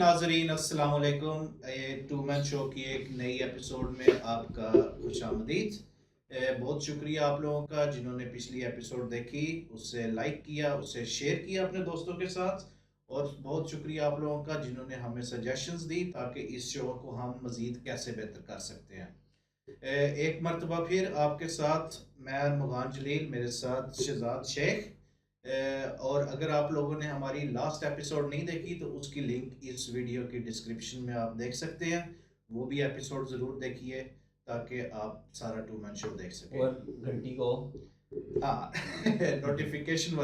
नाजरीन अस्सलाम वालेकुम। ये टू मैन शो की एक नई एपिसोड में आपका खुशामदीद। बहुत शुक्रिया आप लोगों का जिन्होंने पिछली एपिसोड देखी, उससे लाइक किया, उससे शेयर किया अपने दोस्तों के साथ। और बहुत शुक्रिया आप लोगों का जिन्होंने हमें सजेशंस दी ताकि इस शो को हम मज़ीद कैसे बेहतर कर सकते हैं। एक मरतबा फिर आपके साथ मैं मुगान जलील, मेरे साथ शहजाद शेख। और अगर आप लोगों ने हमारी लास्ट एपिसोड नहीं देखी तो उसकी लिंक इस वीडियो की डिस्क्रिप्शन में आप देख सकते हैं। वो भी एपिसोड ज़रूर देखिए ताकि आप सारा टू मैन शो देख सकें। और घंटी को हाँ नोटिफिकेशन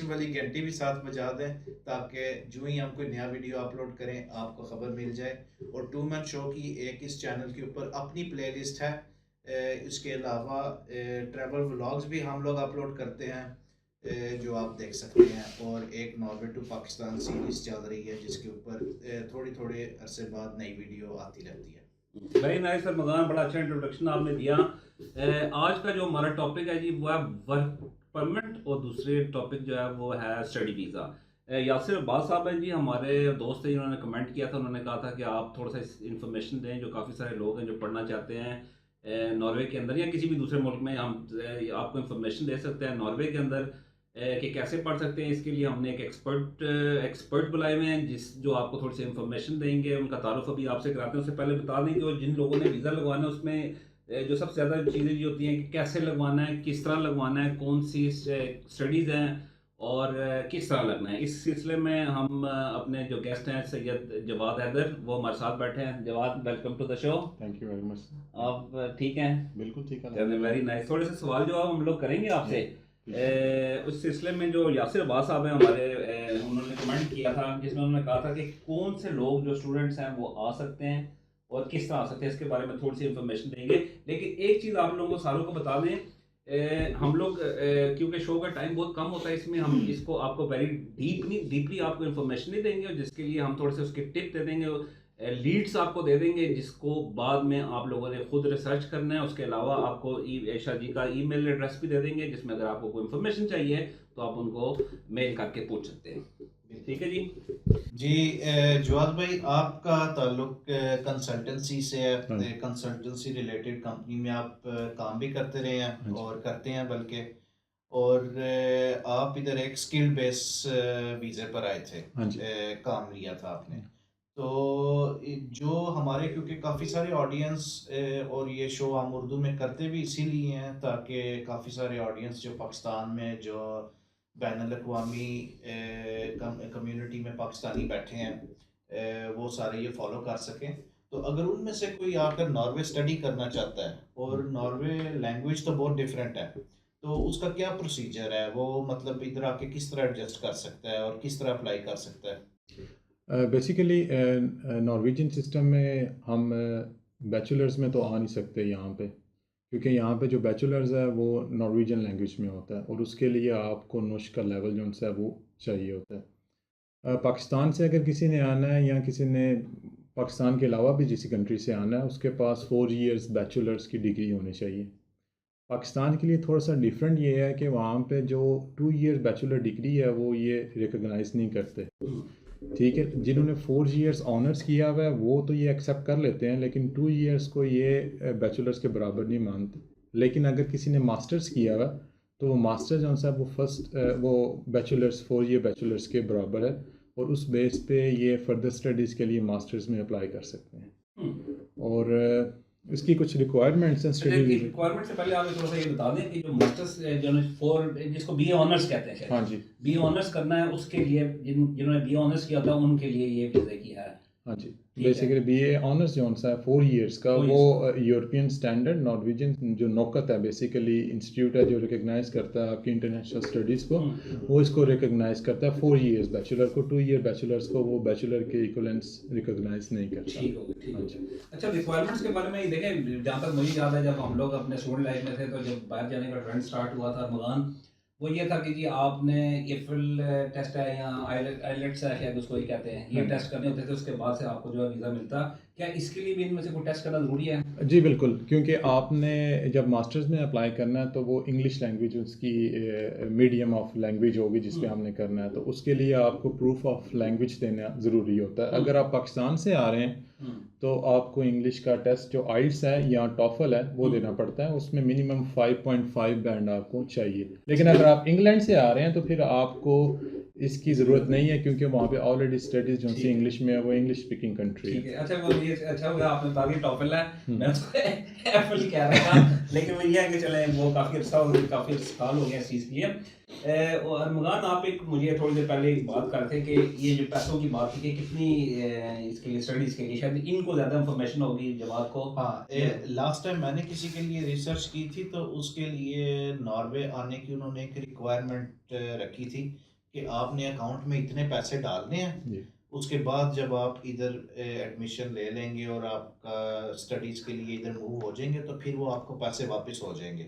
वाली घंटी भी साथ बजा दें ताकि जो ही हम कोई नया वीडियो अपलोड करें आपको खबर मिल जाए। और टू मैन शो की एक इस चैनल के ऊपर अपनी प्लेलिस्ट है। इसके अलावा ट्रैवल व्लॉग्स भी हम लोग अपलोड करते हैं, जो आप देख सकते हैं। और एक नॉर्वे टू पाकिस्तान सीरीज चल रही है जिसके ऊपर थोड़ी थोड़े अरसे बाद नई वीडियो आती रहती है। वेरी नाइस सर मगान, बड़ा अच्छा इंट्रोडक्शन आपने दिया। आज का जो हमारा टॉपिक है जी वो है वर्क परमिट, और दूसरे टॉपिक जो है वो है स्टडी वीज़ा। यासिर अब्बास साहब हैं जी, हमारे दोस्त हैं, जिन्होंने कमेंट किया था। उन्होंने कहा था कि आप थोड़ा सा इन्फॉर्मेशन दें, जो काफ़ी सारे लोग हैं जो पढ़ना चाहते हैं नॉर्वे के अंदर या किसी भी दूसरे मुल्क में। हम आपको इन्फॉर्मेशन दे सकते हैं नॉर्वे के अंदर कि कैसे पढ़ सकते हैं। इसके लिए हमने एक एक्सपर्ट बुलाए हुए हैं जो आपको थोड़ी सी इन्फॉर्मेशन देंगे। उनका तारुफ अभी आपसे कराते हैं। उससे पहले बता दें कि जिन लोगों ने वीज़ा लगवाना है उसमें जो सबसे ज़्यादा चीज़ें ये होती हैं कि कैसे लगवाना है, किस तरह लगवाना है, कौन सी स्टडीज़ हैं और किस तरह लगना है। इस सिलसिले में हम अपने जो गेस्ट हैं सैयद जवाद हैदर, वो हमारे साथ बैठे हैं। Jawad, welcome to the show. Thank you very much. आप ठीक हैं? बिल्कुल ठीक है। Very nice. थोड़े से सवाल जवाब हम लोग करेंगे आपसे। उस सिलसिले में जो यासिर अब्बास साहब हैं हमारे, उन्होंने कमेंट किया था जिसमें उन्होंने कहा था कि कौन से लोग जो स्टूडेंट्स हैं वो आ सकते हैं और किस तरह आ सकते हैं, इसके बारे में थोड़ी सी इन्फॉर्मेशन देंगे। लेकिन एक चीज़ आप लोगों को सारों को बता दें, हम लोग क्योंकि शो का टाइम बहुत कम होता है, इसमें हम इसको आपको वेरी डीपली आपको इन्फॉर्मेशन नहीं देंगे, जिसके लिए हम थोड़े से उसके टिप दे देंगे, लीड्स आपको दे देंगे, जिसको बाद में आप लोगों ने खुद रिसर्च करना है। उसके अलावा आपको ऐशा जी का ईमेल एड्रेस भी दे देंगे, जिसमें अगर आपको कोई इन्फॉर्मेशन चाहिए तो आप उनको मेल करके पूछ सकते हैं। ठीक है जी। जी जवाद भाई, आपका ताल्लुक कंसल्टेंसी से है। कंसल्टेंसी रिलेटेड कंपनी में आप काम भी करते रहे हैं और करते हैं बल्कि। और आप इधर एक स्किल बेस वीज़े पर आए थे, काम लिया था आपने। तो जो हमारे, क्योंकि काफ़ी सारे ऑडियंस, और ये शो हम उर्दू में करते भी इसीलिए हैं ताकि काफ़ी सारे ऑडियंस जो पाकिस्तान में, जो बैनुल-अक़वामी कम्युनिटी में पाकिस्तानी बैठे हैं, वो सारे ये फॉलो कर सकें। तो अगर उनमें से कोई आकर नॉर्वे स्टडी करना चाहता है, और नॉर्वे लैंग्वेज तो बहुत डिफरेंट है, तो उसका क्या प्रोसीजर है? वो मतलब इधर आके किस तरह एडजस्ट कर सकता है और किस तरह अप्लाई कर सकता है? बेसिकली नॉर्वेजियन सिस्टम में हम बैचलर्स में तो आ नहीं सकते यहाँ पे, क्योंकि यहाँ पे जो बैचलर्स है वो नॉर्वेजियन लैंग्वेज में होता है, और उसके लिए आपको नोश का लेवल जो है वो चाहिए होता है। पाकिस्तान से अगर किसी ने आना है, या किसी ने पाकिस्तान के अलावा भी किसी कंट्री से आना है, उसके पास 4 इयर्स बैचलर्स की डिग्री होनी चाहिए। पाकिस्तान के लिए थोड़ा सा डिफरेंट ये है कि वहाँ पे जो 2 इयर्स बैचलर डिग्री है वो ये रिकॉग्नाइज़ नहीं करते। ठीक है, जिन्होंने 4 इयर्स ऑनर्स किया हुआ है वो तो ये एक्सेप्ट कर लेते हैं, लेकिन 2 इयर्स को ये बैचलर्स के बराबर नहीं मानते। लेकिन अगर किसी ने मास्टर्स किया हुआ तो वो मास्टर जो है वो बैचलर्स 4 ईयर बैचलर्स के बराबर है, और उस बेस पे ये फर्दर स्टडीज़ के लिए मास्टर्स में अप्लाई कर सकते हैं। और इसकी कुछ रिक्वायरमेंट्स हैं स्टडी रिक्वायरमेंट से पहले आप थोड़ा सा ये बता दें कि जो मास्टर्स जो जिसको बीए ऑनर्स कहते हैं, हाँ जी, बीए ऑनर्स करना है, उसके लिए जिन्होंने बीए ऑनर्स किया था उनके लिए ये वीज़ा की है। हाँ जी, बेसिकली बीए ऑनर्स जो है 4 इयर्स का, वो यूरोपियन स्टैंडर्ड नॉर्वेजियन जो नौकत है, बेसिकली इंस्टीट्यूट है जो रिकग्नाइज करता है आपकी इंटरनेशनल स्टडीज़ को, वो इसको रिकग्नाइज करता है 4 इयर्स बैचलर को। 2 ईयर बैचलर्स को वो बैचलर के इक्वलेंस रिकग्नाइज नहीं करता। ठीक हो गया। अच्छा, रिक्वायरमेंट्स के बारे में देखें, जहाँ तक मुझे याद है जब हम लोग अपने स्टूडेंट लाइफ में थे तो जब बाहर जाने का ट्रेंड स्टार्ट हुआ था मगान, वो ये था कि जी आपने एफिल टेस्ट है या आइलेट्स है, शायद उसको ही कहते हैं, ये टेस्ट करने होते थे, उसके बाद से आपको जो है वीज़ा मिलता। क्या इसके लिए भी इनमें से कोई टेस्ट करना ज़रूरी है? जी बिल्कुल, क्योंकि आपने जब मास्टर्स में अप्लाई करना है तो वो इंग्लिश लैंग्वेज उसकी मीडियम ऑफ लैंग्वेज होगी जिस पे हमने करना है, तो उसके लिए आपको प्रूफ ऑफ लैंग्वेज देना ज़रूरी होता है। अगर आप पाकिस्तान से आ रहे हैं तो आपको इंग्लिश का टेस्ट जो आइल्स है या टॉफल है वो देना पड़ता है, उसमें मिनिमम 5.5 बैंड आपको चाहिए। लेकिन अगर आप इंग्लैंड से आ रहे हैं तो फिर आपको इसकी ज़रूरत नहीं है, क्योंकि वहाँ पे ऑलरेडी स्टडीज़ जो सी इंग्लिश में है, वो इंग्लिश स्पीकिंग कंट्री ठीक है। है। अच्छा, वो ये अच्छा हुआ आपने बता दिया टॉफल है, मैं तो एप्पल ही कह रहा था, लेकिन वो ये है कि चले वो काफ़ी साल हो गया इस चीज़ के लिए। और मगान आप एक मुझे थोड़ी देर पहले एक बात कर रहे थे कि ये जो पैसों की बात थी कि कितनी इसके लिए स्टडीज़ के लिए शायद इनको ज़्यादा इंफॉर्मेशन होगी जमात को। हाँ, लास्ट टाइम मैंने किसी के लिए रिसर्च की थी तो उसके लिए नॉर्वे आने की उन्होंने एक रिक्वायरमेंट रखी थी कि आपने अकाउंट में इतने पैसे डालने हैं, जी उसके बाद जब आप इधर एडमिशन ले लेंगे और आपका स्टडीज़ के लिए इधर मूव हो जाएंगे तो फिर वो आपको पैसे वापस हो जाएंगे।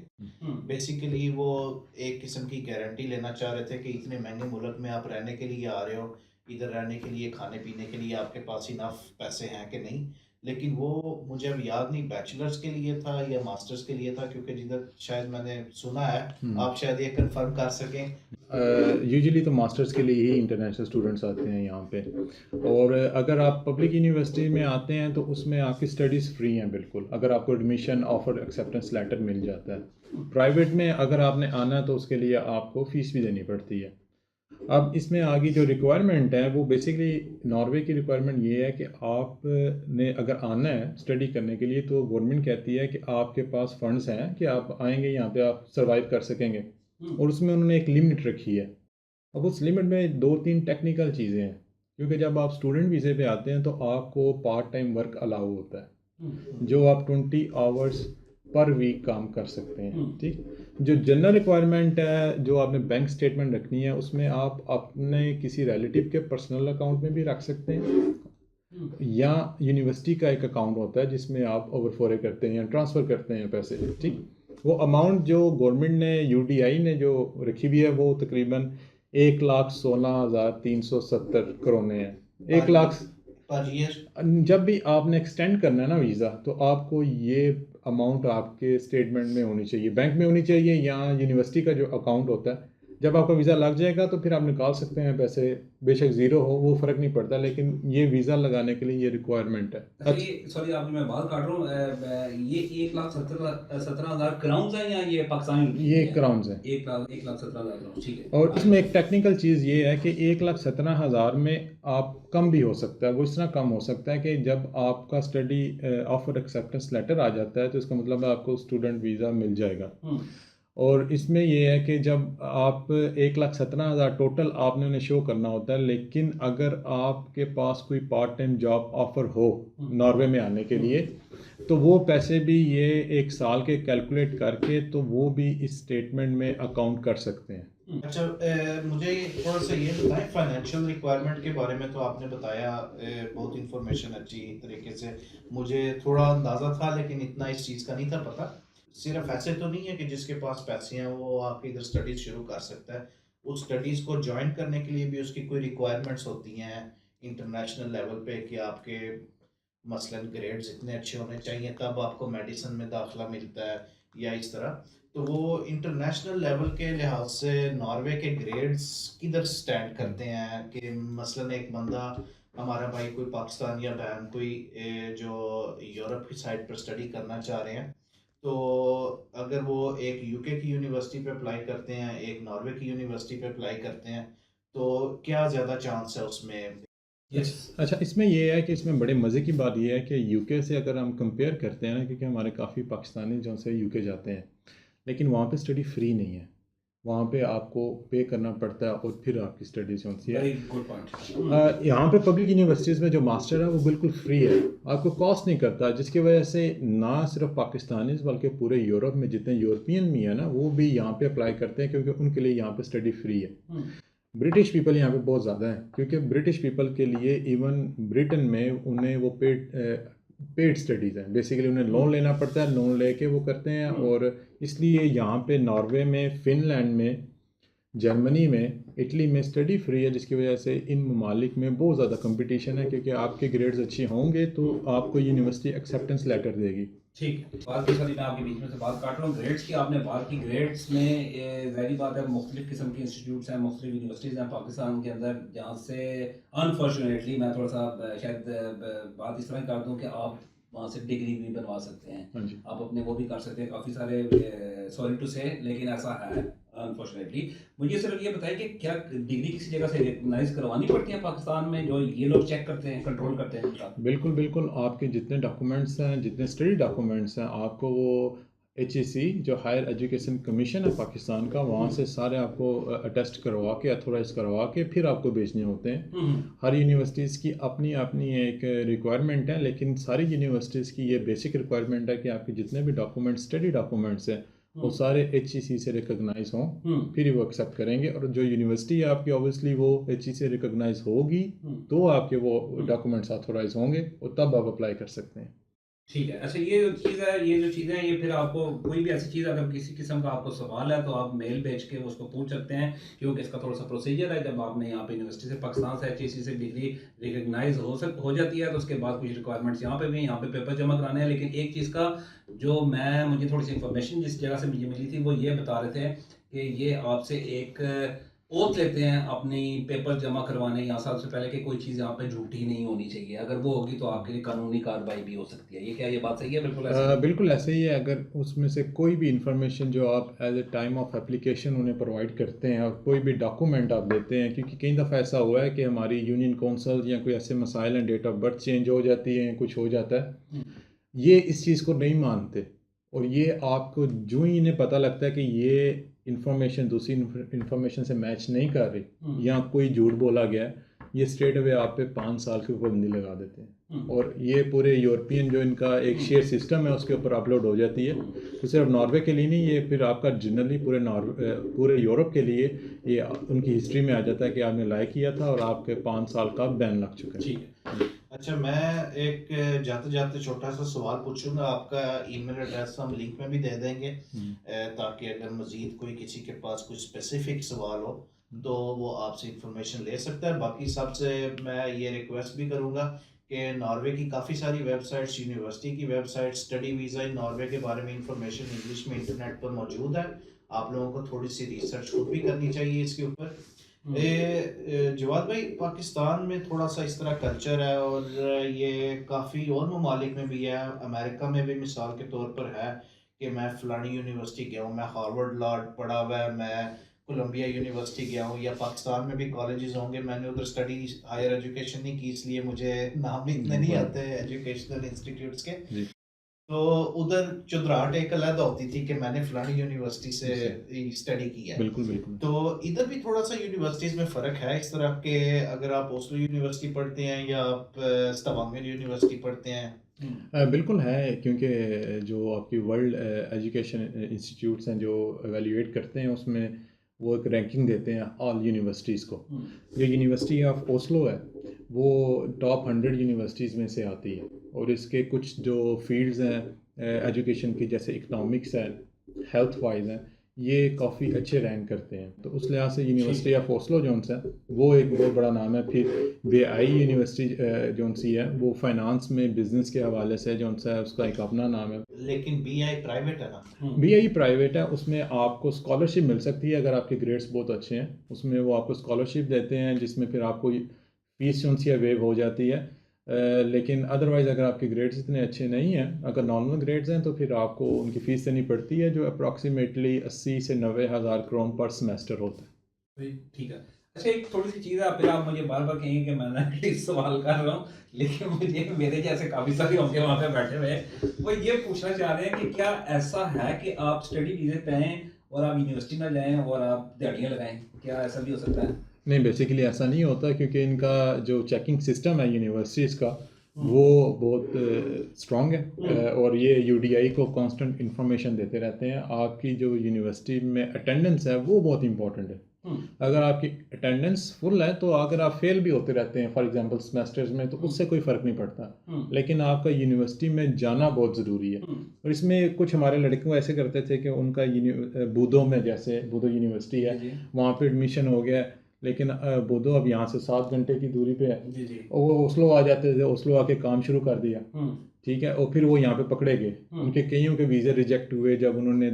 बेसिकली वो एक किस्म की गारंटी लेना चाह रहे थे कि इतने महंगे मुल्क में आप रहने के लिए आ रहे हो, इधर रहने के लिए, खाने पीने के लिए आपके पास इनफ पैसे हैं कि नहीं। लेकिन वो मुझे अब याद नहीं बैचलर्स के लिए था या मास्टर्स के लिए था, क्योंकि जिधर शायद मैंने सुना है, आप शायद ये कंफर्म कर सकें। यूजुअली तो मास्टर्स के लिए ही इंटरनेशनल स्टूडेंट्स आते हैं यहाँ पे, और अगर आप पब्लिक यूनिवर्सिटी में आते हैं तो उसमें आपकी स्टडीज़ फ्री हैं बिल्कुल, अगर आपको एडमिशन ऑफर एक्सेप्टेंस लेटर मिल जाता है। प्राइवेट में अगर आपने आना है तो उसके लिए आपको फ़ीस भी देनी पड़ती है। अब इसमें आगे जो रिक्वायरमेंट है वो बेसिकली नॉर्वे की रिक्वायरमेंट ये है कि आपने अगर आना है स्टडी करने के लिए तो गवर्नमेंट कहती है कि आपके पास फंड्स हैं कि आप आएंगे यहाँ पे आप सरवाइव कर सकेंगे, और उसमें उन्होंने एक लिमिट रखी है। अब उस लिमिट में 2-3 टेक्निकल चीज़ें हैं, क्योंकि जब आप स्टूडेंट वीज़े पे आते हैं तो आपको पार्ट टाइम वर्क अलाउ होता है, जो आप 20 आवर्स पर वीक काम कर सकते हैं। ठीक, जो जनरल रिक्वायरमेंट है जो आपने बैंक स्टेटमेंट रखनी है उसमें आप अपने किसी रिलेटिव के पर्सनल अकाउंट में भी रख सकते हैं, या यूनिवर्सिटी का एक अकाउंट होता है जिसमें आप ओवरफोरे करते हैं या ट्रांसफ़र करते हैं पैसे। ठीक, वो अमाउंट जो गवर्नमेंट ने यूडीआई ने जो रखी हुई है वो तकरीबन 1,16,370 करोने हैं। 1 लाख पर ईयर। जब भी आपने एक्सटेंड करना है ना वीज़ा, तो आपको ये अमाउंट आपके स्टेटमेंट में होनी चाहिए, बैंक में होनी चाहिए, या यूनिवर्सिटी का जो अकाउंट होता है। जब आपका वीज़ा लग जाएगा तो फिर आप निकाल सकते हैं पैसे, बेशक ज़ीरो हो वो फ़र्क नहीं पड़ता, लेकिन ये वीज़ा लगाने के लिए ये रिक्वायरमेंट है। अच्छा, ये सॉरी आपने मैं बात काट रहा हूँ, ये 1,17,000 क्राउन्स हैं या ये पाकिस्तानी रुपये ये हैं? क्राउन्स हैं। 1,17,000 क्राउन्स, ठीक है। और इसमें एक टेक्निकल चीज़ ये है कि 1,17,000 में आप कम भी हो सकता है। वो इस तरह कम हो सकता है कि जब आपका स्टडी ऑफर एक्सेप्टेंस लेटर आ जाता है तो इसका मतलब है आपको स्टूडेंट वीज़ा मिल जाएगा। और इसमें ये है कि जब आप 1,17,000 टोटल आपने उन्हें शो करना होता है, लेकिन अगर आपके पास कोई पार्ट टाइम जॉब ऑफ़र हो नॉर्वे में आने के लिए तो वो पैसे भी ये 1 साल के कैलकुलेट करके तो वो भी इस स्टेटमेंट में अकाउंट कर सकते हैं। अच्छा, मुझे थोड़ा सा ये बताएं फाइनेंशियल रिक्वायरमेंट के बारे में। तो आपने बताया बहुत इंफॉर्मेशन अच्छी तरीके से, मुझे थोड़ा अंदाज़ा था लेकिन इतना इस चीज़ का नहीं था पता। सिर्फ ऐसे तो नहीं है कि जिसके पास पैसे हैं वो आके इधर स्टडीज़ शुरू कर सकता है, उस स्टडीज़ को ज्वाइन करने के लिए भी उसकी कोई रिक्वायरमेंट्स होती हैं इंटरनेशनल लेवल पे कि आपके मसलन ग्रेड्स इतने अच्छे होने चाहिए तब आपको मेडिसिन में दाखिला मिलता है या इस तरह। तो वो इंटरनेशनल लेवल के लिहाज से नॉर्वे के ग्रेड्स किधर स्टैंड करते हैं कि मसलन एक बंदा हमारा भाई कोई पाकिस्तान या बहन कोई जो यूरोप की साइड पर स्टडी करना चाह रहे हैं, तो अगर वो एक यूके की यूनिवर्सिटी पे अप्लाई करते हैं, एक नॉर्वे की यूनिवर्सिटी पे अप्लाई करते हैं, तो क्या ज़्यादा चांस है उसमें? अच्छा, इसमें ये है कि इसमें बड़े मज़े की बात ये है कि यूके से अगर हम कंपेयर करते हैं ना, क्योंकि हमारे काफ़ी पाकिस्तानी जो से यूके जाते हैं, लेकिन वहाँ पे स्टडी फ्री नहीं है, वहाँ पे आपको पे करना पड़ता है और फिर आपकी स्टडीज होती है। Very good point. यहाँ पे पब्लिक यूनिवर्सिटीज़ में जो मास्टर है वो बिल्कुल फ्री है, आपको कॉस्ट नहीं करता, जिसकी वजह से ना सिर्फ पाकिस्तानी बल्कि पूरे यूरोप में जितने यूरोपियन भी हैं ना वो भी यहाँ पे अप्लाई करते हैं, क्योंकि उनके लिए यहाँ पे स्टडी फ्री है। ब्रिटिश पीपल यहाँ पे बहुत ज़्यादा है, क्योंकि ब्रिटिश पीपल के लिए इवन ब्रिटेन में उन्हें वो पेड स्टडीज़ हैं, बेसिकली उन्हें लोन लेना पड़ता है, लोन लेके वो करते हैं। और इसलिए यहाँ पे नॉर्वे में, फिनलैंड में जर्मनी में, इटली में स्टडी फ्री है, जिसकी वजह से इन ममालिक में बहुत ज़्यादा कंपटीशन है, क्योंकि आपके ग्रेड्स अच्छे होंगे तो आपको यूनिवर्सिटी एक्सेप्टेंस लेटर देगी। ठीक है, बात की सारी मैं आपके बीच में से बात काट रहा हूँ। ग्रेड्स की आपने बात की, ग्रेड्स में ज़ाहिर बात है मुख्तलिफ़ किस्म के इंस्टीट्यूट्स हैं, मुख्तलिफ़ यूनिवर्सिटीज़ हैं पाकिस्तान के अंदर, जहाँ से अनफॉर्चुनेटली मैं थोड़ा सा शायद बात इस तरह कर दूँ कि आप वहाँ से डिग्री भी बनवा सकते हैं, हाँ जी। आप अपने वो भी कर सकते हैं, काफ़ी सारे सॉरी टू से, लेकिन ऐसा है अनफॉर्चुनेटली। मुझे सिर्फ ये बताइए कि क्या डिग्री किसी जगह से रिकगनाइज करवानी पड़ती है पाकिस्तान में, जो ये लोग चेक करते हैं, कंट्रोल करते हैं उनका? बिल्कुल बिल्कुल, आपके जितने डॉक्यूमेंट्स हैं, जितने स्टडी डॉक्यूमेंट्स हैं, आपको वो HEC जो हायर एजुकेशन कमीशन है पाकिस्तान का, वहाँ से सारे आपको अटेस्ट करवा के, अथोराइज करवा के फिर आपको भेजने होते हैं। हर यूनिवर्सिटीज़ की अपनी अपनी एक रिक्वायरमेंट है, लेकिन सारी यूनिवर्सिटीज़ की ये बेसिक रिक्वायरमेंट है कि आपके जितने भी डॉक्यूमेंट्स, स्टडी डॉक्यूमेंट्स हैं, वो सारे HEC से रिकॉग्नाइज हों, फिर वो एक्सेप्ट करेंगे। और जो यूनिवर्सिटी है आपकी, ऑब्वियसली वो HEC से रिकॉग्नाइज होगी तो आपके वो डॉक्यूमेंट्स ऑथोराइज होंगे और तब आप अप्लाई कर सकते हैं। ठीक है। अच्छा, ये जो चीज़ है, ये जो चीज़ें हैं, ये फिर आपको कोई भी ऐसी चीज़ अगर किसी किस्म का आपको सवाल है तो आप मेल भेज के उसको पूछ सकते हैं, क्योंकि इसका थोड़ा सा प्रोसीजर है। जब आपने यहाँ पे यूनिवर्सिटी से, पाकिस्तान से, HEC से डिग्री रिकग्नाइज हो जाती है, तो उसके बाद कुछ रिक्वायरमेंट्स यहाँ पे भी हैं, यहाँ पे पेपर जमा कराने हैं। लेकिन एक चीज़ का जो मुझे थोड़ी सी इन्फॉर्मेशन जिस जगह से मुझे मिली थी, वो ये बता रहे थे कि ये आपसे एक ओथ लेते हैं अपनी पेपर जमा करवाने या सबसे पहले कि कोई चीज़ यहाँ पे झूठी नहीं होनी चाहिए, अगर वो होगी तो आपके लिए कानूनी कार्रवाई भी हो सकती है। ये बात सही है? बिल्कुल ऐसे बिल्कुल ऐसे ही है। अगर उसमें से कोई भी इंफॉर्मेशन जो आप as a time of application उन्हें प्रोवाइड करते हैं, और कोई भी डॉक्यूमेंट आप देते हैं, क्योंकि कई दफ़ा ऐसा हुआ है कि हमारी यूनियन काउंसिल या कोई ऐसे मसाइल हैं, डेट ऑफ बर्थ चेंज हो जाती है, कुछ हो जाता है, ये इस चीज़ को नहीं मानते, और ये आपको जो ही इन्हें पता लगता है कि ये इंफॉर्मेशन दूसरी इंफॉर्मेशन से मैच नहीं कर रही या कोई झूठ बोला गया है, ये स्ट्रेट अवे आप पे 5 साल की पाबंदी लगा देते हैं। और ये पूरे यूरोपियन जो इनका एक शेयर सिस्टम है उसके ऊपर अपलोड हो जाती है। तो सिर्फ नॉर्वे के लिए नहीं, ये फिर आपका जनरली पूरे यूरोप के लिए ये उनकी हिस्ट्री में आ जाता है कि आपने लाइक किया था और आपके 5 साल का बैन लग चुका है। ठीक है। अच्छा, मैं एक जाते जाते छोटा सा सवाल पूछूंगा। आपका ईमेल एड्रेस हम लिंक में भी दे देंगे, ताकि अगर मजीद कोई किसी के पास कुछ स्पेसिफिक सवाल हो तो वो आपसे इंफॉर्मेशन ले सकता है। बाकी सबसे मैं ये रिक्वेस्ट भी करूँगा कि नॉर्वे की काफ़ी सारी वेबसाइट्स, यूनिवर्सिटी की वेबसाइट, स्टडी वीज़ा इन नॉर्वे के बारे में इंफॉर्मेशन इंग्लिश में इंटरनेट पर मौजूद है। आप लोगों को थोड़ी सी रिसर्च खुद भी करनी चाहिए इसके ऊपर। जवाद भाई, पाकिस्तान में थोड़ा सा इस तरह कल्चर है, और ये काफ़ी और ममालिक में भी है, अमेरिका में भी मिसाल के तौर पर है कि मैं फ़लानी यूनिवर्सिटी गया हूँ, मैं हार्वर्ड लॉ पढ़ा हुआ है, मैं कोलंबिया यूनिवर्सिटी गया हूँ, या पाकिस्तान में भी कॉलेजेस होंगे, मैंने उधर स्टडी हायर एजुकेशन नहीं की, इसलिए मुझे नाम इतने नहीं आते एजुकेशनल इंस्टीट्यूट्स के। तो उधर चुदराहट एक अलग होती थी कि मैंने फलानी यूनिवर्सिटी से स्टडी की है। बिल्कुल बिल्कुल। तो इधर भी थोड़ा सा यूनिवर्सिटीज़ में फ़र्क है इस तरह के, अगर आप ओस्लो यूनिवर्सिटी पढ़ते हैं या आप स्टावांगर यूनिवर्सिटी पढ़ते हैं। बिल्कुल है, क्योंकि जो आपकी वर्ल्ड एजुकेशन इंस्टीट्यूट्स हैं जो एवेल्यूएट करते हैं, उसमें वो एक रैंकिंग देते हैं ऑल यूनिवर्सिटीज़ को। जो यूनिवर्सिटी ऑफ ओस्लो है वो टॉप 100 यूनिवर्सिटीज़ में से आती है, और इसके कुछ जो फील्ड्स हैं एजुकेशन की, जैसे इकनॉमिक्स है, हेल्थ वाइज हैं, ये काफ़ी अच्छे रैंक करते हैं। तो उस लिहाज से यूनिवर्सिटी ऑफ ओस्लो जो है वो एक बहुत बड़ा नाम है। फिर BI यूनिवर्सिटी जो सी है वो फाइनेंस में बिजनेस के हवाले से जो है उसका एक अपना नाम है। लेकिन BI प्राइवेट है ना? BI प्राइवेट है, उसमें आपको स्कॉलरशिप मिल सकती है अगर आपके ग्रेड्स बहुत अच्छे हैं। उसमें वो आपको स्कॉलरशिप देते हैं, जिसमें फिर आपको फीस जो सी वेव हो जाती है। लेकिन अदरवाइज़ अगर आपके ग्रेड्स इतने अच्छे नहीं हैं, अगर नॉर्मल ग्रेड्स हैं, तो फिर आपको उनकी फ़ीस देनी पड़ती है, जो अप्रॉक्सीमेटली 80 से 90 हज़ार क्रोन पर सेमेस्टर होता है। ठीक है। अच्छा, एक थोड़ी सी चीज़ है, फिर आप मुझे बार बार कहेंगे कि मैं इस सवाल कर रहा हूँ, लेकिन मुझे मेरे जैसे काफ़ी सारे होंगे वहाँ पे बैठे हुए, वो ये पूछना चाह रहे हैं कि क्या ऐसा है कि आप स्टडी वीज़े पे आएँ और आप यूनिवर्सिटी में जाएँ और आप दिहाड़ियाँ लगाएँ? क्या ऐसा भी हो सकता है? नहीं, बेसिकली ऐसा नहीं होता, क्योंकि इनका जो चेकिंग सिस्टम है यूनिवर्सिटीज़ का वो बहुत स्ट्रॉन्ग है, और ये UDI को कांस्टेंट इंफॉर्मेशन देते रहते हैं। आपकी जो यूनिवर्सिटी में अटेंडेंस है वो बहुत इंपॉर्टेंट है। अगर आपकी अटेंडेंस फुल है तो अगर आप फेल भी होते रहते हैं फॉर एग्जांपल सेमेस्टर्स में तो उससे कोई फ़र्क नहीं पड़ता, लेकिन आपका यूनिवर्सिटी में जाना बहुत ज़रूरी है। और इसमें कुछ हमारे लड़के ऐसे करते थे कि उनका बूदो में, जैसे बूदो यूनिवर्सिटी है, वहाँ पे एडमिशन हो गया, लेकिन बूदो अब यहाँ से 7 घंटे की दूरी पे है, और वो ओस्लो आ जाते थे, ओस्लो आके काम शुरू कर दिया, ठीक है, और फिर वो यहाँ पे पकड़े गए, उनके कईयों के वीज़े रिजेक्ट हुए। जब उन्होंने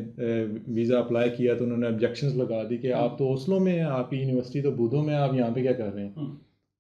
वीज़ा अप्लाई किया तो उन्होंने ऑब्जेक्शंस लगा दी कि आप तो ओस्लो में हैं, आपकी यूनिवर्सिटी तो बूदो में है, आप यहाँ पे क्या कर रहे हैं।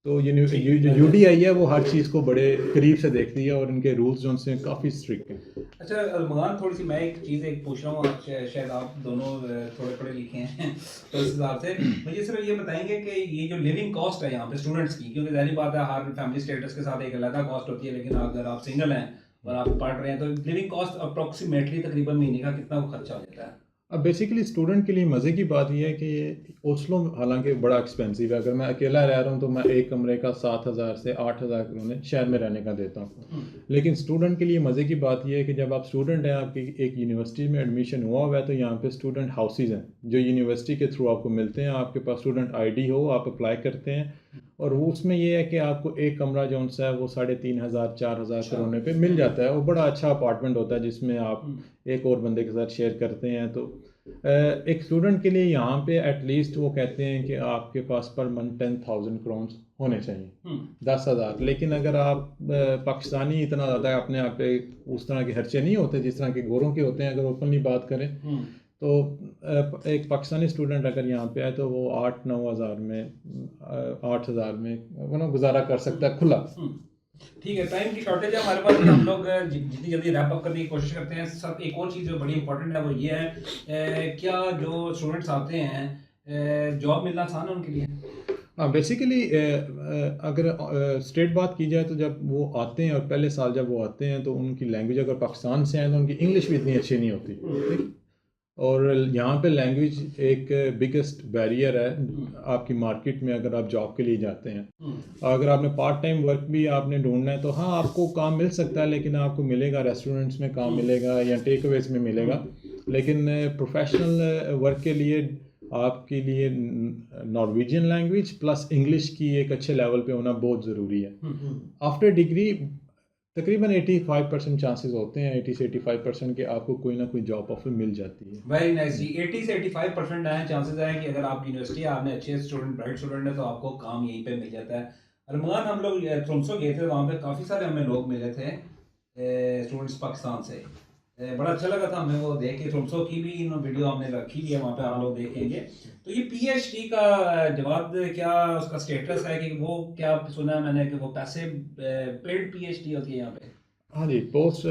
तो यूडीआई है वो हर चीज़ को बड़े करीब से देखती है और इनके रूल्स जो उनसे काफ़ी स्ट्रिक्ट हैं। अच्छा मगान, थोड़ी सी मैं एक चीज़ पूछ रहा हूँ, आप शायद आप दोनों थोड़े पढ़े लिखे हैं तो इस हिसाब से मुझे सिर्फ ये बताएंगे कि ये जो लिविंग कॉस्ट है यहाँ पे स्टूडेंट्स की, क्योंकि ज़ाहिर बात है हर फैमिली स्टेटस के साथ एक अलग कॉस्ट होती है, लेकिन अगर आप सिंगल हैं और आप पढ़ रहे हैं तो लिविंग कॉस्ट अप्रॉक्सीमेटली तकरीबन महीने का कितना खर्चा हो जाता है? अब बेसिकली स्टूडेंट के लिए मज़े की बात यह है कि ओस्लो हालांकि बड़ा एक्सपेंसिव है। अगर मैं अकेला रह रहा हूँ तो मैं एक कमरे का 7,000 से 8,000 करोड़ शहर में रहने का देता हूँ। लेकिन स्टूडेंट के लिए मज़े की बात यह है कि जब आप स्टूडेंट हैं, आपकी एक यूनिवर्सिटी में एडमिशन हुआ है, तो यहाँ पे स्टूडेंट हाउसेज हैं जो यूनिवर्सिटी के थ्रू आपको मिलते हैं। आपके पास स्टूडेंट ID हो, आप अप्लाई करते हैं, और वो उसमें ये है कि आपको एक कमरा जो सा है वो 3,500 4,000 करोड़ पे मिल जाता है। वो बड़ा अच्छा अपार्टमेंट होता है जिसमें आप एक और बंदे के साथ शेयर करते हैं। तो एक स्टूडेंट के लिए यहाँ पे एटलीस्ट वो कहते हैं कि आपके पास पर मंथ 10,000 करोड़ होने चाहिए, 10,000। लेकिन अगर आप पाकिस्तानी इतना ज़्यादा अपने आप पे उस तरह के खर्चे नहीं होते जिस तरह के गोरों के होते हैं, अगर ओपनली बात करें तो एक पाकिस्तानी स्टूडेंट अगर यहाँ पे आए तो वो 8-9 हज़ार में 8 हज़ार में गुजारा कर सकता है खुला। ठीक है, टाइम की शॉर्टेज है हमारे पास, हम लोग जितनी जल्दी रैप अप करने की कोशिश करते हैं। साथ एक और चीज़ जो बड़ी इंपॉर्टेंट है वो ये है, क्या जो स्टूडेंट्स आते हैं जॉब मिलना आसान है उनके लिए? हाँ, बेसिकली अगर स्ट्रेट बात की जाए तो जब वो आते हैं और पहले साल जब वो आते हैं तो उनकी लैंग्वेज, अगर पाकिस्तान से आए तो उनकी इंग्लिश भी इतनी अच्छी नहीं होती, ठीक। और यहाँ पे लैंग्वेज एक बिगेस्ट बैरियर है आपकी मार्केट में अगर आप जॉब के लिए जाते हैं। अगर आपने पार्ट टाइम वर्क भी आपने ढूंढना है तो हाँ, आपको काम मिल सकता है, लेकिन आपको मिलेगा रेस्टोरेंट्स में काम मिलेगा या टेक अवेज में मिलेगा। लेकिन प्रोफेशनल वर्क के लिए आपके लिए नॉर्वेजियन लैंग्वेज प्लस इंग्लिश की एक अच्छे लेवल पे होना बहुत ज़रूरी है। आफ्टर डिग्री तकरीबन 85% चांसेस होते हैं, 80 से 85% के आपको कोई ना कोई जॉब ऑफर मिल जाती है। वेरी नाइस जी, 80 से 85% है चांसेस हैं कि अगर आप यूनिवर्सिटी आपने अच्छे स्टूडेंट, ब्राइट स्टूडेंट है तो आपको काम यहीं पे मिल जाता है। अरमान, हम लोग ट्रोम्सो गए थे, वहाँ पे काफ़ी सारे हमें लोग मिले थे स्टूडेंट्स पाकिस्तान से। बड़ा अच्छा लगा था हमें वो देख के। ट्रोम्सो की भी वीडियो हमने रखी है वहाँ पे, आप लोग देखेंगे। तो ये PhD का जवाब क्या उसका स्टेटस है कि वो, क्या सुना है मैंने कि वो पैसे पेड PhD होती है यहाँ पे? हाँ जी, पोस्ट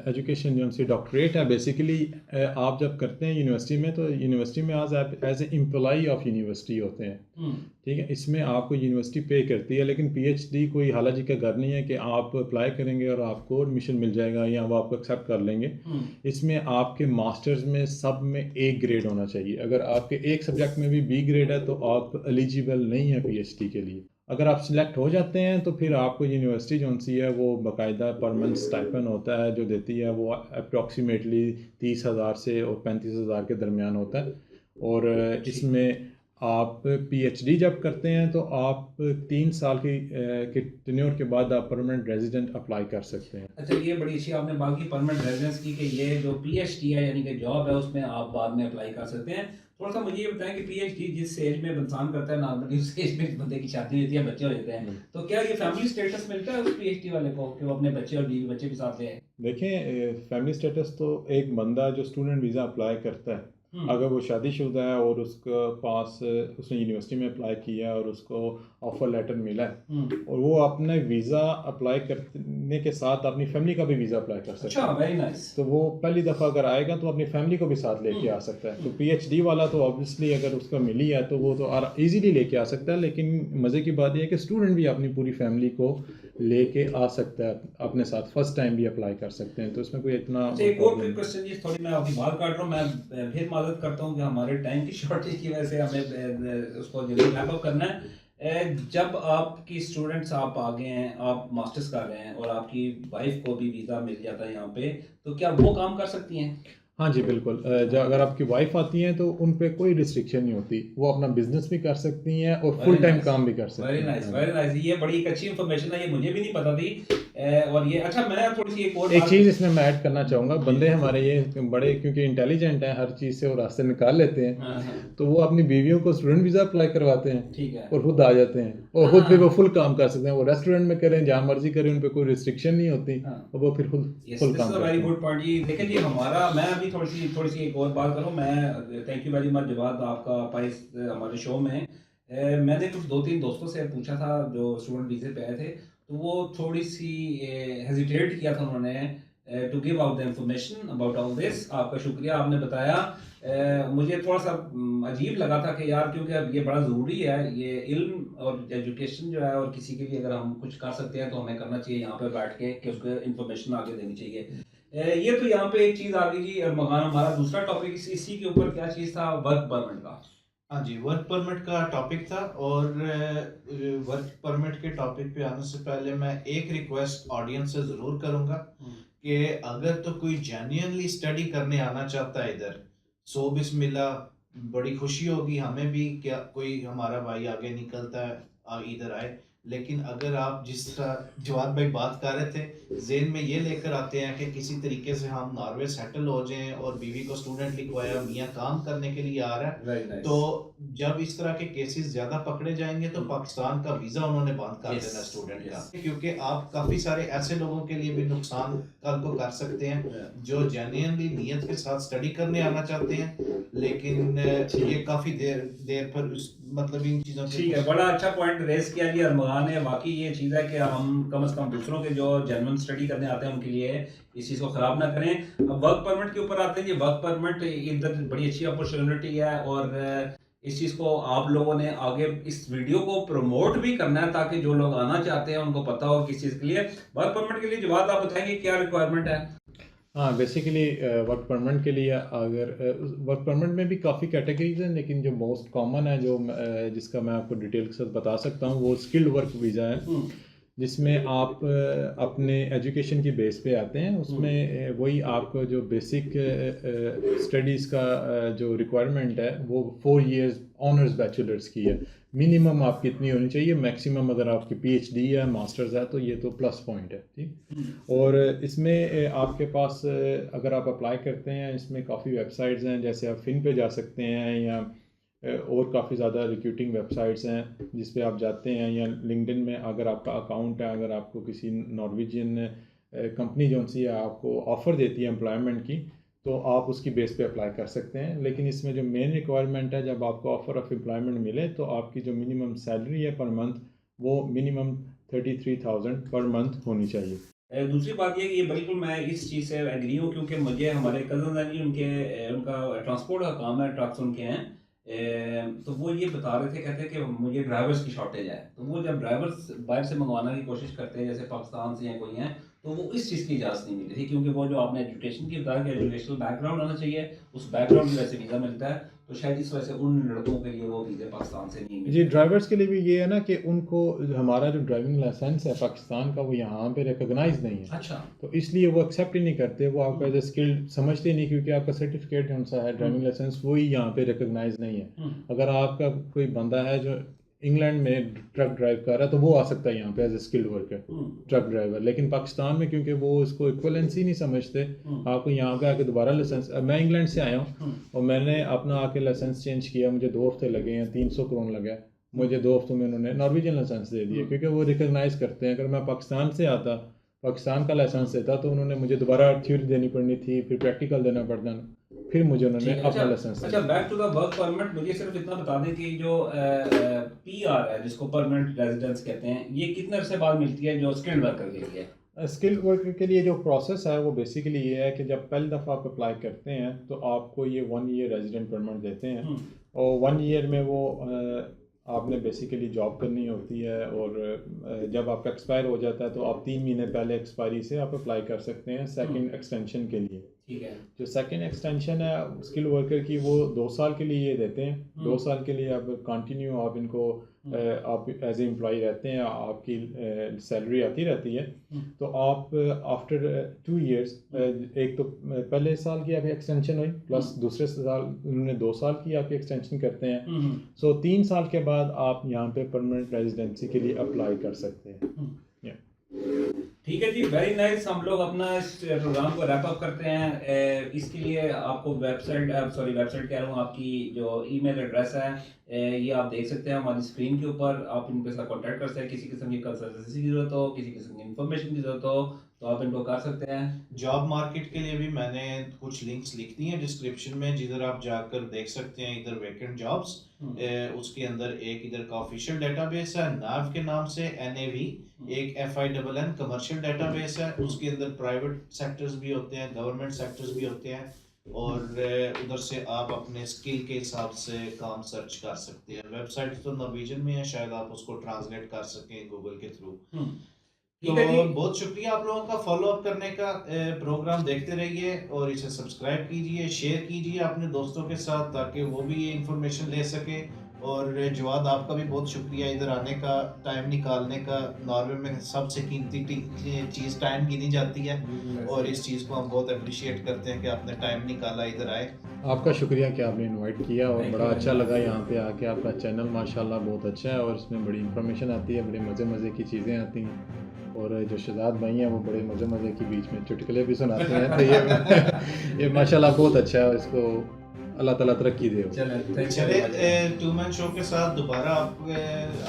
एजुकेशन जो उनसे डॉक्टरेट है बेसिकली आप जब करते हैं यूनिवर्सिटी में तो यूनिवर्सिटी में आज आप as a employee of university होते हैं, ठीक है। इसमें आपको यूनिवर्सिटी पे करती है, लेकिन PhD कोई हालाजी का घर नहीं है कि आप अप्लाई करेंगे और आपको एडमिशन मिल जाएगा या वो आपको एक्सेप्ट कर लेंगे। इसमें आपके मास्टर्स में सब में A ग्रेड होना चाहिए। अगर आपके एक सब्जेक्ट में भी B ग्रेड है तो आप एलिजिबल नहीं है PhD के लिए। अगर आप सिलेक्ट हो जाते हैं तो फिर आपको यूनिवर्सिटी जो सी है वो बाकायदा पर मंथ स्टाइपेंड होता है जो देती है, वो अप्रॉक्सीमेटली 30,000 से और 35,000 के दरमियान होता है। और इसमें आप PhD जब करते हैं तो आप 3 साल की टेन्योर के बाद आप परमानेंट रेजिडेंट अप्लाई कर सकते हैं। अच्छा, ये बड़ी अच्छी आपने बात की परमानेंट रेजिडेंस की, कि ये जो PhD है यानी कि जॉब है उसमें आप बाद में अप्लाई कर सकते हैं। थोड़ा सा मुझे ये बताएं कि PhD जिस एज में इंसान करता है नॉर्मली उस एज में बंदे की शादी होती है, बच्चे हो जाते हैं, तो क्या ये फैमिली स्टेटस मिलता है उस PhD वाले को कि वो अपने बच्चे और बीवी बच्चे भी साथ ले आए? देखें, फैमिली स्टेटस तो एक बंदा जो स्टूडेंट वीज़ा अप्लाई करता है, अगर वो शादीशुदा है और उसके पास उसने यूनिवर्सिटी में अप्लाई किया है और उसको ऑफर लेटर मिला है और वो अपने वीज़ा अप्लाई करने के साथ अपनी फैमिली का भी वीज़ा अप्लाई कर सकता है। अच्छा, वेरी नाइस। तो वो पहली दफ़ा अगर आएगा तो अपनी फैमिली को भी साथ लेके आ सकता है। तो PhD वाला तो ऑब्वियसली अगर उसका मिली है तो वो तो ईजीली लेके आ सकता है, लेकिन मज़े की बात यह है कि स्टूडेंट भी अपनी पूरी फैमिली को लेके आ सकता है अपने साथ, फर्स्ट टाइम भी अप्लाई कर सकते हैं। तो इसमें कोई इतना एक और क्वेश्चन जी, थोड़ी मैं आपकी बात काट रहा हूँ, मैं फिर मदद करता हूँ कि हमारे टाइम की शॉर्टेज की वजह से हमें उसको जल्दी रैप अप करना है। जब आपकी स्टूडेंट्स आप आ गए हैं, आप मास्टर्स कर रहे हैं और आपकी वाइफ को भी वीज़ा मिल जाता है यहाँ पे, तो क्या वो काम कर सकती हैं? हाँ जी बिल्कुल। अगर आपकी वाइफ आती हैं तो उन पे कोई रिस्ट्रिक्शन नहीं होती, वो अपना बिजनेस भी कर सकती हैं और फुल वेरी टाइम नाइस, काम भी कर सकती वेरी हैं। नाइस, हाँ जी। Very nice. ये बड़ी एक अच्छी इन्फॉर्मेशन है, ये मुझे भी नहीं पता थी। और ये अच्छा, मैं थोड़ी सी एक और एक बात। चीज़ इसमें मैं ऐड करना चाहूँगा, जी बंदे जी। हमारे ये बड़े क्योंकि इंटेलिजेंट हैं, हर चीज़ से वो रास्ते निकाल लेते हैं, हाँ हाँ। तो वो अपनी बीवियों को स्टूडेंट वीज़ा अप्लाई करवाते हैं ठीक है। और खुद आ जाते हैं, और खुद हाँ फिर वो फुल काम कर सकते हैं, वो रेस्टोरेंट में करें, जहाँ मर्जी करें, उन पे कोई रिस्ट्रिक्शन नहीं होती, हाँ। और वो फिर खुद यस, फुल दिस इज काम अ वेरी करते हैं। गुड पॉइंट जी। देखें जी, हमारा मैं अभी थोड़ी सी एक और बात करूं। मैं thank you very much Jawad आपका पाइस हमारे शो में। मैंने कुछ 2-3 दोस्तों से पूछा था जो स्टूडेंट वीज़े पे आए थे, तो वो थोड़ी सी हेजिटेट किया था उन्होंने to give out the information about all this. आपका शुक्रिया, आपने बताया। मुझे थोड़ा सा अजीब लगा था कि यार, क्योंकि अब ये बड़ा ज़रूरी है, ये इल्म और एजुकेशन जो है, और किसी के लिए अगर हम कुछ कर सकते हैं तो हमें करना चाहिए यहाँ पे बैठ के, कि उसको इन्फॉर्मेशन आगे देनी चाहिए। ये तो यहाँ पे एक चीज़ आ गई जी। और मकान हमारा दूसरा टॉपिक इसी के ऊपर क्या चीज़ था, वर्क परमिट का। हाँ जी, वर्क परमिट का टॉपिक था। और वर्क परमिट के टॉपिक पे आने से पहले मैं एक रिक्वेस्ट ऑडियंस से ज़रूर करूँगा कि अगर तो कोई जेन्युइनली स्टडी करने आना चाहता है इधर, सो बिस्मिल्लाह, बड़ी खुशी होगी हमें भी क्या कोई हमारा भाई आगे निकलता है, इधर आए। लेकिन अगर आप जिस तरह जवाद भाई बात कर रहे थे, जेन में ये लेकर आते हैं कि किसी तरीके से हम नॉर्वे सेटल हो जाएं और बीवी को स्टूडेंट लिखवाया, मियाँ काम करने के लिए आ रहा है, वेरी नाइस। तो जब इस तरह के केसेस ज्यादा पकड़े जाएंगे तो पाकिस्तान का वीजा उन्होंने बंद कर Yes, देना स्टूडेंट का, yes. क्योंकि आप काफी सारे ऐसे लोगों के लिए भी नुकसान कल को कर सकते हैं जो जेन्युइनली नीयत के साथ स्टडी करने आना चाहते हैं, लेकिन ये काफी देर देर पर मतलब इन चीजों के ठीक है, बड़ा अच्छा पॉइंट रेस किया जी अरमान ने। वाकई ये चीज़ है कि हम कम से कम दूसरों के जो जेन्युइन स्टडी करने आते हैं उनके लिए इस चीज़ को ख़राब ना करें। अब वर्क परमिट के ऊपर आते हैं जी। वर्क परमिट इधर बड़ी अच्छी अपॉर्चुनिटी है, और इस चीज़ को आप लोगों ने आगे इस वीडियो को प्रमोट भी करना है, ताकि जो लोग आना चाहते हैं उनको पता हो किस चीज़ के लिए। वर्क परमिट के लिए जवाब आप बताएंगे क्या रिक्वायरमेंट है? हाँ बेसिकली वर्क परमिट के लिए, अगर वर्क परमिट में भी काफ़ी कैटेगरीज हैं, लेकिन जो मोस्ट कॉमन है, जो जिसका मैं आपको डिटेल के साथ बता सकता हूँ, वो स्किल्ड वर्क वीज़ा है, जिसमें आप अपने एजुकेशन की बेस पे आते हैं। उसमें वही आपको जो बेसिक स्टडीज़ का जो रिक्वायरमेंट है वो 4 इयर्स ऑनर्स बैचलर्स की है। मिनिमम आपकी इतनी होनी चाहिए, मैक्सिमम अगर आपकी पीएचडी है, मास्टर्स है, तो ये तो प्लस पॉइंट है। ठीक। और इसमें आपके पास अगर आप अप्लाई करते हैं, इसमें काफ़ी वेबसाइट्स हैं, जैसे आप फिन पे जा सकते हैं, या और काफ़ी ज़्यादा रिक्रूटिंग वेबसाइट्स हैं जिस पे आप जाते हैं, या लिंक्डइन में अगर आपका अकाउंट है, अगर आपको किसी नॉर्वेजियन कंपनी जो सी है आपको ऑफ़र देती है एम्प्लॉयमेंट की, तो आप उसकी बेस पे अप्लाई कर सकते हैं। लेकिन इसमें जो मेन रिक्वायरमेंट है, जब आपको ऑफ़र ऑफ एम्प्लॉयमेंट मिले, तो आपकी जो मिनिमम सैलरी है पर मंथ, वो मिनिमम 33,000 पर मंथ होनी चाहिए। दूसरी बात ये कि ये बिल्कुल मैं इस चीज़ से एग्री हूँ, क्योंकि मुझे हमारे कज़न हैं जी, उनका ट्रांसपोर्ट का काम है, ट्रक्स उनके हैं। तो वो ये बता रहे थे, कहते हैं कि मुझे ड्राइवर्स की शॉर्टेज है। तो वो जब ड्राइवर्स बाहर से मंगवाने की कोशिश करते हैं, जैसे पाकिस्तान से या कोई हैं, तो वो इस चीज़ की इजाज़त नहीं मिली थी, क्योंकि वो जो आपने एजुकेशन की बताया कि एजुकेशनल बैकग्राउंड होना चाहिए, उस बैकग्राउंड की वजह से वीज़ा मिलता है। तो शायद इस वजह से उन लड़कों के लिए वो वीज़े पाकिस्तान से नहीं जी, मिलते। ड्राइवर्स के लिए भी ये है ना कि उनको हमारा जो ड्राइविंग लाइसेंस है पाकिस्तान का, वो यहाँ पे रिकॉग्नाइज नहीं है, अच्छा। तो इसलिए वो एक्सेप्ट ही नहीं करते, वो आपका एज ए स्किल्ड समझते नहीं, क्योंकि आपका सर्टिफिकेट कौन सा है, ड्राइविंग लाइसेंस, वही यहाँ पे रिकॉग्नाइज नहीं है। अगर आपका कोई बंदा है जो इंग्लैंड में ट्रक ड्राइव कर रहा है, तो वो आ सकता है यहाँ पे as a skilled worker, truck driver. लेकिन पाकिस्तान में क्योंकि वो इसको इक्वलेंसी नहीं समझते, आपको यहाँ पे आके दोबारा लाइसेंस, मैं इंग्लैंड से आया हूँ और मैंने अपना आके लाइसेंस चेंज किया, मुझे 2 हफ्ते लगे हैं, 300 करोड़ लगा, मुझे 2 हफ्तों में उन्होंने नॉर्वेजियन लाइसेंस दे दिया, क्योंकि वो रिकॉग्नाइज करते हैं। अगर मैं पाकिस्तान से आता, पाकिस्तान का लाइसेंस देता, तो उन्होंने मुझे दोबारा थ्योरी देनी पड़नी थी, फिर प्रैक्टिकल देना पड़ता, फिर मुझे उन्होंने अपना लाइसेंस अच्छा, back to the work permit. मुझे सिर्फ इतना बता दें कि जो पीआर है, जिसको परमानेंट रेजिडेंस कहते हैं, ये कितने अरसे बाद मिलती है जो स्किल्ड वर्कर के लिए? स्किल्ड वर्कर के लिए जो प्रोसेस है वो बेसिकली ये है कि जब पहली दफ़ा आप अप्लाई करते हैं, तो आपको ये 1 ईयर रेजिडेंट परमिट देते हैं, और 1 ईयर में वो आपने बेसिकली जॉब करनी होती है, और जब आपका एक्सपायर हो जाता है, तो आप 3 महीने पहले एक्सपायरी से आप अप्लाई कर सकते हैं सेकंड एक्सटेंशन के लिए। ठीक है। जो सेकंड एक्सटेंशन है स्किल वर्कर की, वो 2 साल के लिए ये देते हैं। 2 साल के लिए अब कंटिन्यू आप इनको आप एज ए एम्प्लॉय रहते हैं, आपकी सैलरी आती रहती है। तो आप आफ्टर 2 इयर्स, एक तो पहले साल की आपकी एक्सटेंशन हुई, प्लस दूसरे साल उन्होंने 2 साल की आपकी एक्सटेंशन करते हैं। सो 3 साल के बाद आप यहाँ पे परमानेंट रेजिडेंसी के लिए अप्लाई कर सकते हैं। ठीक है जी, वेरी नाइस। हम लोग अपना इस प्रोग्राम को रैप अप करते हैं। इसके लिए आपको वेबसाइट कह रहा हूँ, आपकी जो ईमेल एड्रेस है ये आप देख सकते हैं हमारी स्क्रीन के ऊपर। आप इनके साथ कांटेक्ट कर सकते हैं, किसी किस्म की कंसल्टेंसी की जरूरत हो, किसी किस्म की इंफॉर्मेशन की जरूरत हो, तो आप इनको कर सकते हैं। जॉब मार्केट के लिए भी मैंने कुछ लिंक्स लिख दी हैं डिस्क्रिप्शन में, जिधर आप जाकर देख सकते हैं। इधर वैकेंट जॉब्स, उसके अंदर एक इधर का ऑफिशियल डेटाबेस है नाव के नाम से, NAV, एक FINN कमर्शियल डेटाबेस है। उसके अंदर प्राइवेट सेक्टर्स भी होते हैं, गवर्नमेंट सेक्टर्स भी होते हैं, और उधर से आप अपने स्किल के हिसाब से काम सर्च कर सकते हैं। वेबसाइट तो नॉर्वेजियन में है, शायद आप उसको ट्रांसलेट कर सकें गूगल के थ्रू। तो बहुत शुक्रिया आप लोगों का फॉलो अप करने का। प्रोग्राम देखते रहिए और इसे सब्सक्राइब कीजिए, शेयर कीजिए अपने दोस्तों के साथ, ताकि वो भी ये इंफॉर्मेशन ले सके। और जवाद, आपका भी बहुत शुक्रिया इधर आने का, टाइम निकालने का। नॉर्वे में सबसे कीमती चीज़ टाइम गिनी जाती है, और इस चीज़ को हम बहुत अप्रिशिएट करते हैं कि आपने टाइम निकाला, इधर आए। आपका शुक्रिया कि आपने इनवाइट किया, और बड़ा अच्छा लगा यहाँ पे आके। आपका चैनल माशाल्लाह बहुत अच्छा है, और इसमें बड़ी इंफॉर्मेशन आती है, बड़े मज़े की चीज़ें आती हैं। और जो शहजाद भाई हैं वो बड़े मज़े के बीच में चुटकुले भी सुनाते हैं। तो ये माशाल्लाह बहुत अच्छा है, इसको अल्लाह ताला तरक्की दे। चले 2 मैन शो के साथ दोबारा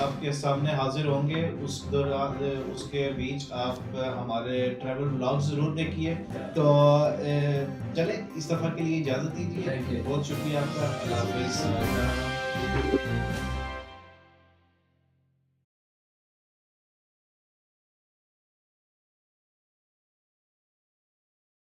आपके सामने हाजिर होंगे। उस दौरान उसके बीच आप हमारे ट्रैवल ब्लॉग ज़रूर देखिए। तो चले इस दफ़ा के लिए इजाज़त दीजिए। बहुत शुक्रिया आपका। अल्लाह हाफ़िज़।